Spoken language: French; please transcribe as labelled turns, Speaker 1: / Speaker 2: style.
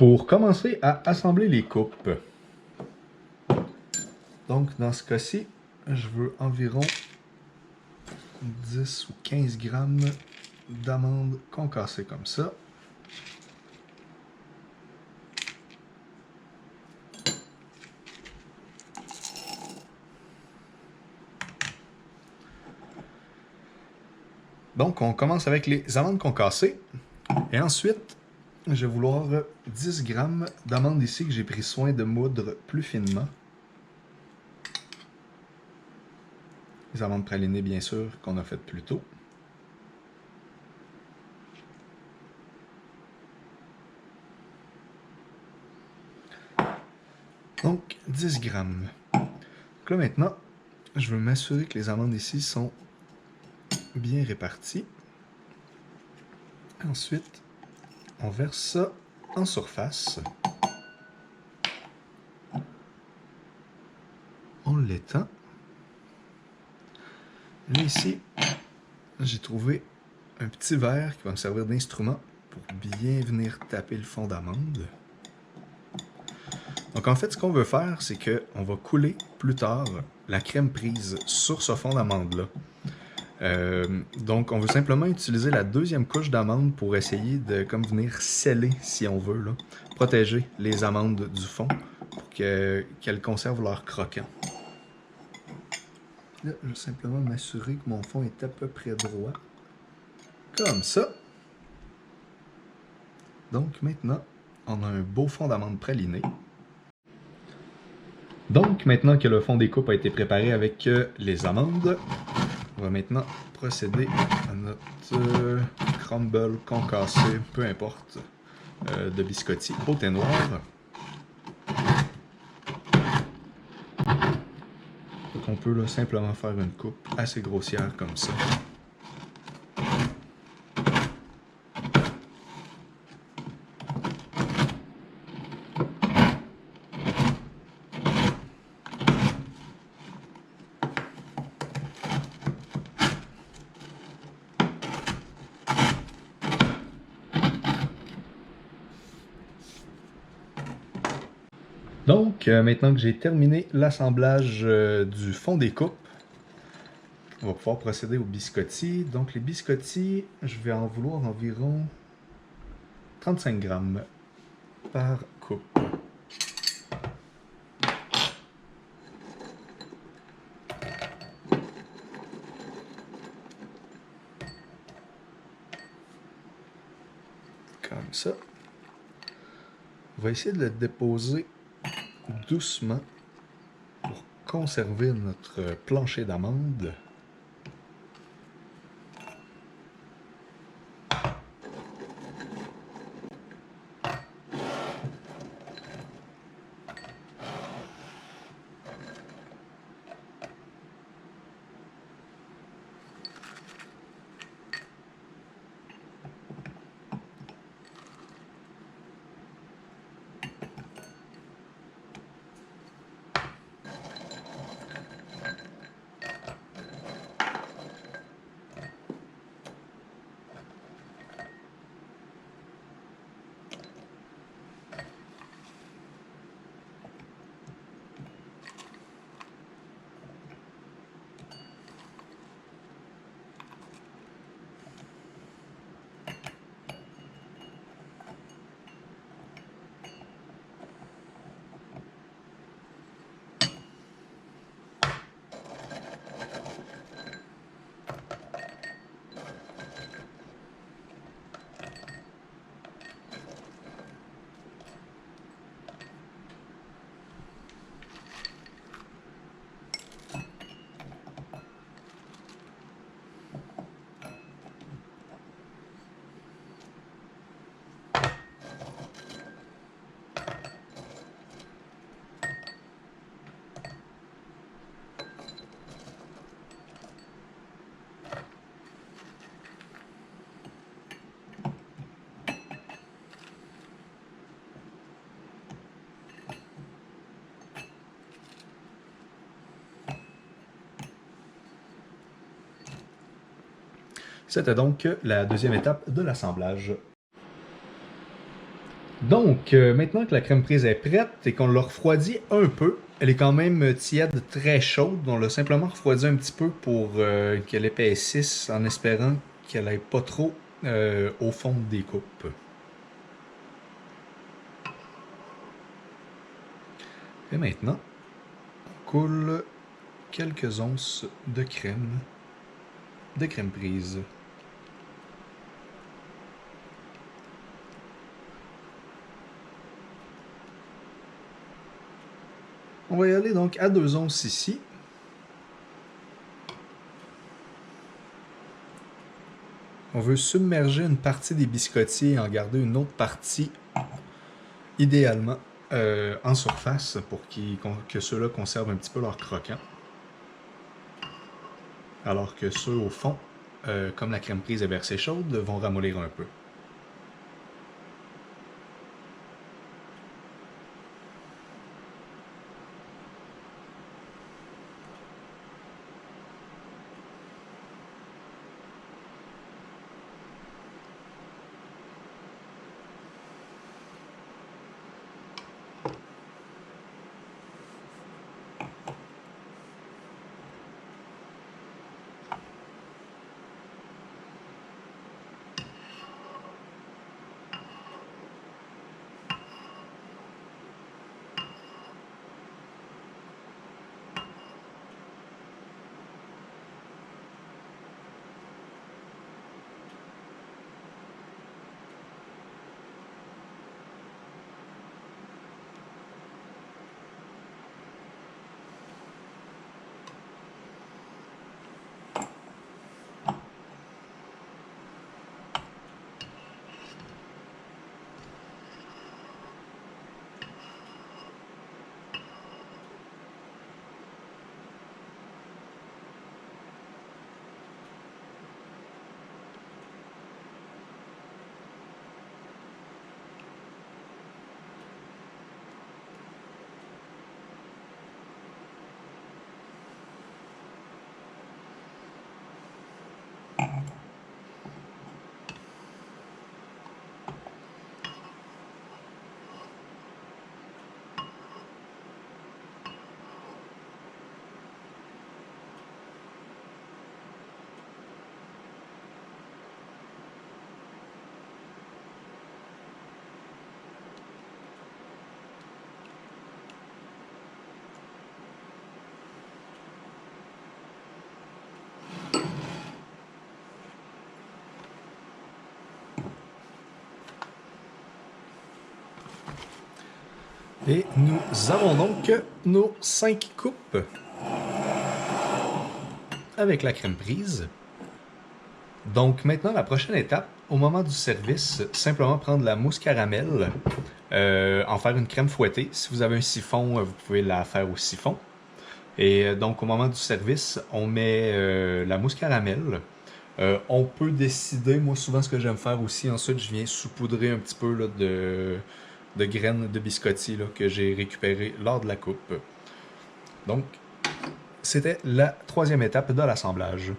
Speaker 1: pour commencer à assembler les coupes. Donc dans ce cas-ci, je veux environ 10 ou 15 grammes d'amandes concassées comme ça. Donc on commence avec les amandes concassées. Et ensuite, je vais vouloir 10 grammes d'amandes ici que j'ai pris soin de moudre plus finement. Les amandes pralinées, bien sûr, qu'on a faites plus tôt. Donc, 10 grammes. Donc là, maintenant, je veux m'assurer que les amandes ici sont bien réparties. Ensuite, on verse ça en surface. On l'étend. Là, ici, j'ai trouvé un petit verre qui va me servir d'instrument pour bien venir taper le fond d'amande. Donc en fait, ce qu'on veut faire, c'est qu'on va couler plus tard la crème prise sur ce fond d'amande-là. Donc on veut simplement utiliser la deuxième couche d'amande pour essayer de comme venir sceller, si on veut, là, protéger les amandes du fond pour qu'elles conservent leur croquant. Là, je vais simplement m'assurer que mon fond est à peu près droit. Comme ça. Donc maintenant, on a un beau fond d'amande praliné. Donc maintenant que le fond des coupes a été préparé avec les amandes, on va maintenant procéder à notre crumble concassé, peu importe, de biscotti au thé noir. Donc on peut là, simplement faire une coupe assez grossière comme ça. Donc, maintenant que j'ai terminé l'assemblage du fond des coupes, on va pouvoir procéder aux biscottis. Donc, les biscottis, je vais en vouloir environ 35 grammes par coupe. Comme ça. On va essayer de le déposer doucement pour conserver notre plancher d'amande. C'était donc la deuxième étape de l'assemblage. Donc, maintenant que la crème prise est prête et qu'on l'a refroidie un peu, elle est quand même tiède, très chaude. On l'a simplement refroidie un petit peu pour qu'elle épaississe en espérant qu'elle n'aille pas trop au fond des coupes. Et maintenant, on coule quelques onces de crème prise. On va y aller donc à 2 onces ici. On veut submerger une partie des biscottis et en garder une autre partie, idéalement, en surface pour que ceux-là conservent un petit peu leur croquant. Alors que ceux au fond, comme la crème prise est versée chaude, vont ramollir un peu. Et nous avons donc nos 5 coupes avec la crème prise. Donc maintenant, la prochaine étape, au moment du service, simplement prendre la mousse caramel, en faire une crème fouettée. Si vous avez un siphon, vous pouvez la faire au siphon. Et donc au moment du service, on met la mousse caramel. On peut décider, moi souvent ce que j'aime faire aussi, ensuite je viens saupoudrer un petit peu là, de graines de biscotti là, que j'ai récupérées lors de la coupe. Donc, c'était la 3e étape de l'assemblage.